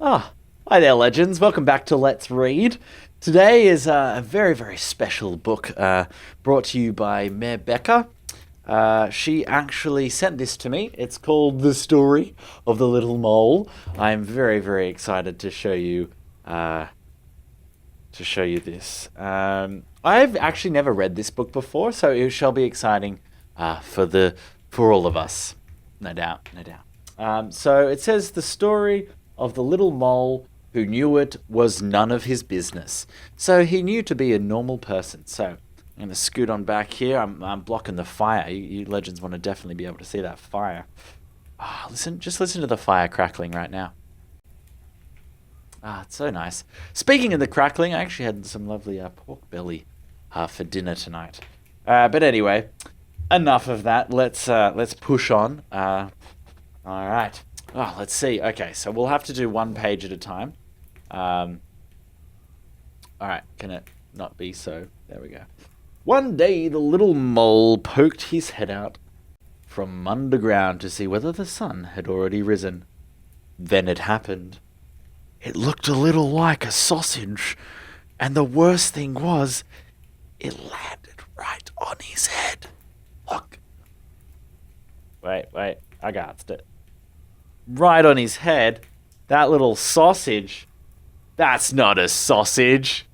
Hi there, legends. Welcome back to Let's Read. Today is a very, very special book brought to you by mehbecca. She actually sent this to me. It's called The Story of the Little Mole. I'm very, very excited to show you this. I've actually never read this book before, so it shall be exciting for all of us. No doubt, no doubt. So it says the story of the little mole who knew it was none of his business. So he knew to be a normal person. So I'm going to scoot on back here. I'm blocking the fire. You legends want to definitely be able to see that fire. Just listen to the fire crackling right now. It's so nice. Speaking of the crackling, I actually had some lovely pork belly for dinner tonight. But anyway, enough of that. Let's push on. All right. Let's see. Okay, so we'll have to do one page at a time. All right, can it not be so? There we go. One day, the little mole poked his head out from underground to see whether the sun had already risen. Then it happened. It looked a little like a sausage, and the worst thing was, it landed right on his head. Look. Wait, I got it. Right on his head. That little sausage. That's not a sausage.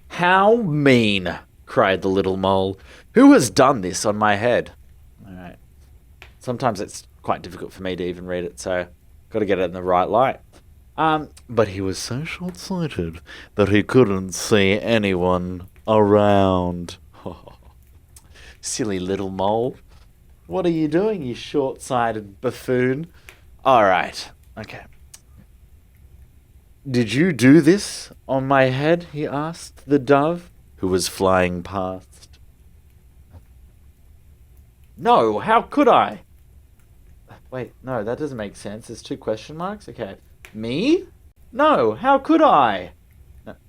How mean, cried the little mole. Who has done this on my head? All right. Sometimes it's quite difficult for me to even read it, so got to get it in the right light. But he was so short-sighted that he couldn't see anyone around. Silly little mole. What are you doing, you short-sighted buffoon? All right. Okay. Did you do this on my head? He asked the dove, who was flying past. No, how could I? Wait, no, that doesn't make sense. There's two question marks. Okay. Me? No, how could I?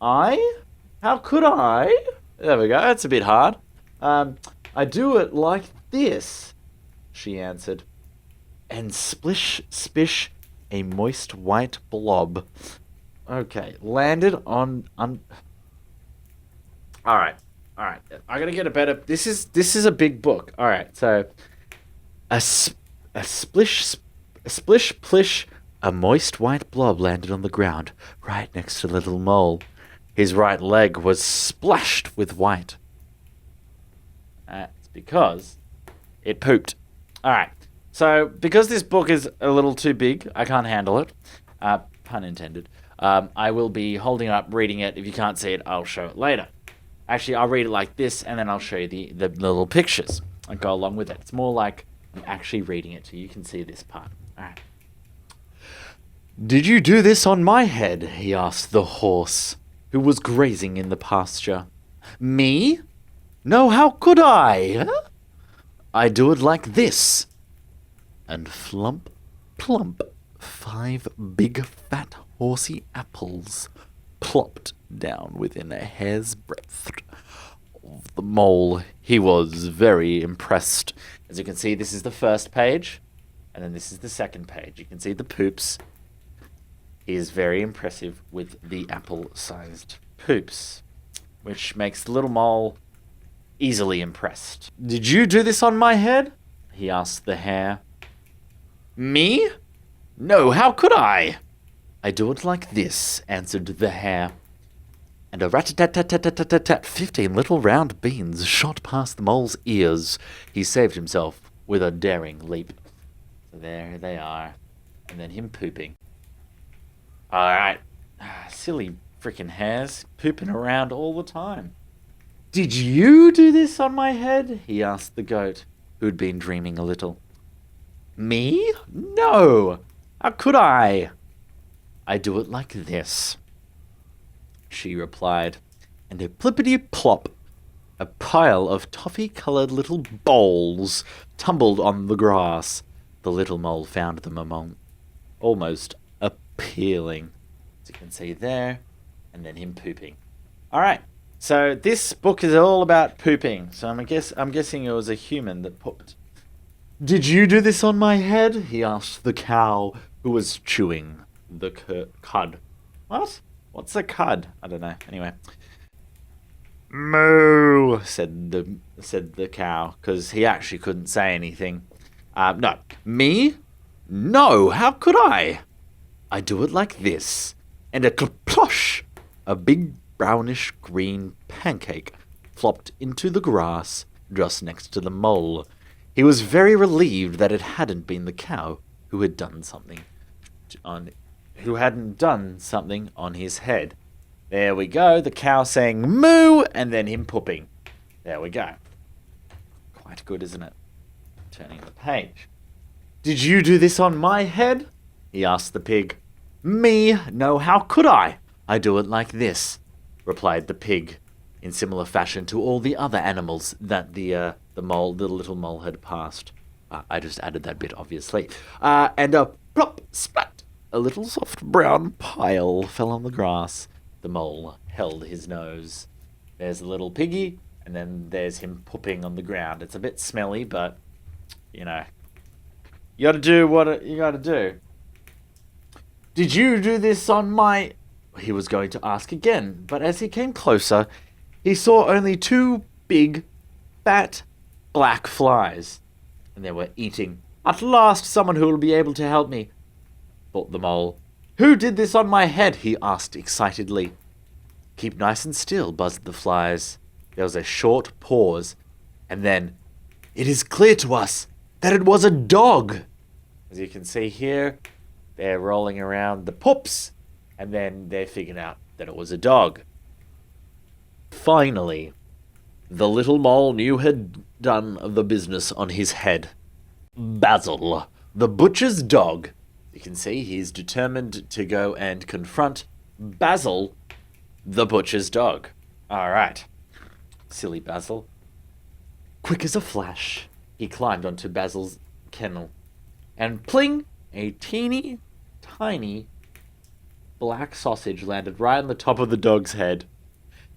I? How could I? There we go. That's a bit hard. I do it like this, she answered. And splish, spish, a moist white blob. Okay, landed on... Alright. I gotta get a better... This is a big book. Alright, so... A splish, plish, a moist white blob landed on the ground, right next to the little mole. His right leg was splashed with white. That's because it pooped. Alright, so because this book is a little too big, I can't handle it. Pun intended. I will be holding up, reading it. If you can't see it, I'll show it later. Actually, I'll read it like this, and then I'll show you the little pictures and go along with it. It's more like I'm actually reading it, so you can see this part. All right. Did you do this on my head? He asked the horse, who was grazing in the pasture. Me? No, how could I? I do it like this. And flump, plump, 5 big fat horsey apples plopped down within a hair's breadth of the mole. He was very impressed. As you can see, this is the first page, and then this is the second page. You can see the poops. He is very impressive with the apple-sized poops, which makes the little mole easily impressed. Did you do this on my head? He asked the hare. Me? No, how could I? I do it like this, answered the hare. And a rat-a-tat-tat-tat-tat-tat, 15 little round beans shot past the mole's ears. He saved himself with a daring leap. So there they are. And then him pooping. Alright. Silly freaking hares, pooping around all the time. Did you do this on my head? He asked the goat, who'd been dreaming a little. Me? No! How could I? I do it like this, she replied, and a plippity-plop, a pile of toffee-coloured little balls tumbled on the grass. The little mole found them almost appealing, as you can see there, and then him pooping. All right, so this book is all about pooping. So I'm guessing it was a human that pooped. Did you do this on my head? He asked the cow, who was chewing the cud. What? What's a cud? I don't know. Anyway. Moo, said the cow, because he actually couldn't say anything. No. Me? No, how could I? I do it like this. And a plosh! A big brownish green pancake flopped into the grass just next to the mole. He was very relieved that it hadn't been the cow who had done something on his head. There we go, the cow saying moo and then him pooping. There we go. Quite good, isn't it? Turning the page. Did you do this on my head? He asked the pig. Me? No, how could I? I do it like this, replied the pig, in similar fashion to all the other animals that the little mole had passed. I just added that bit, obviously. And a plop, splat, a little soft brown pile fell on the grass. The mole held his nose. There's the little piggy, and then there's him pooping on the ground. It's a bit smelly, but, you know, you gotta do what you gotta do. Did you do this on my... He was going to ask again, but as he came closer, he saw only two big, fat, black flies, and they were eating. At last, someone who will be able to help me, thought the mole. Who did this on my head? He asked excitedly. Keep nice and still, buzzed the flies. There was a short pause, and then, it is clear to us that it was a dog. As you can see here, they're rolling around the poops, and then they're figuring out that it was a dog. Finally, the little mole knew had done the business on his head. Basil, the butcher's dog. You can see he's determined to go and confront Basil, the butcher's dog. All right. Silly Basil. Quick as a flash, he climbed onto Basil's kennel. And pling, a teeny, tiny black sausage landed right on the top of the dog's head.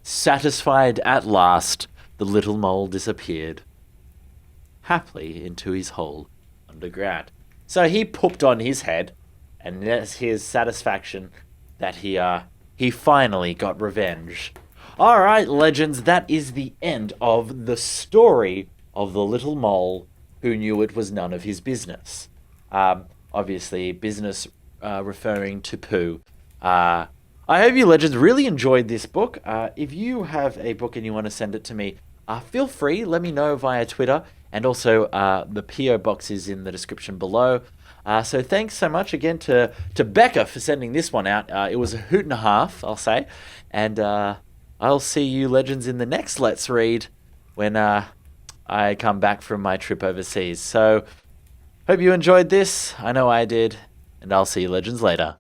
Satisfied at last, the little mole disappeared happily into his hole underground. So he pooped on his head, and that's his satisfaction that he finally got revenge. All right, legends, that is the end of the story of the little mole who knew it was none of his business. Obviously, business referring to poo. I hope you legends really enjoyed this book. If you have a book and you want to send it to me, feel free. Let me know via Twitter. And also, the P.O. box is in the description below. So thanks so much again to Becca for sending this one out. It was a hoot and a half, I'll say. And I'll see you legends in the next Let's Read when I come back from my trip overseas. So hope you enjoyed this. I know I did. And I'll see you legends later.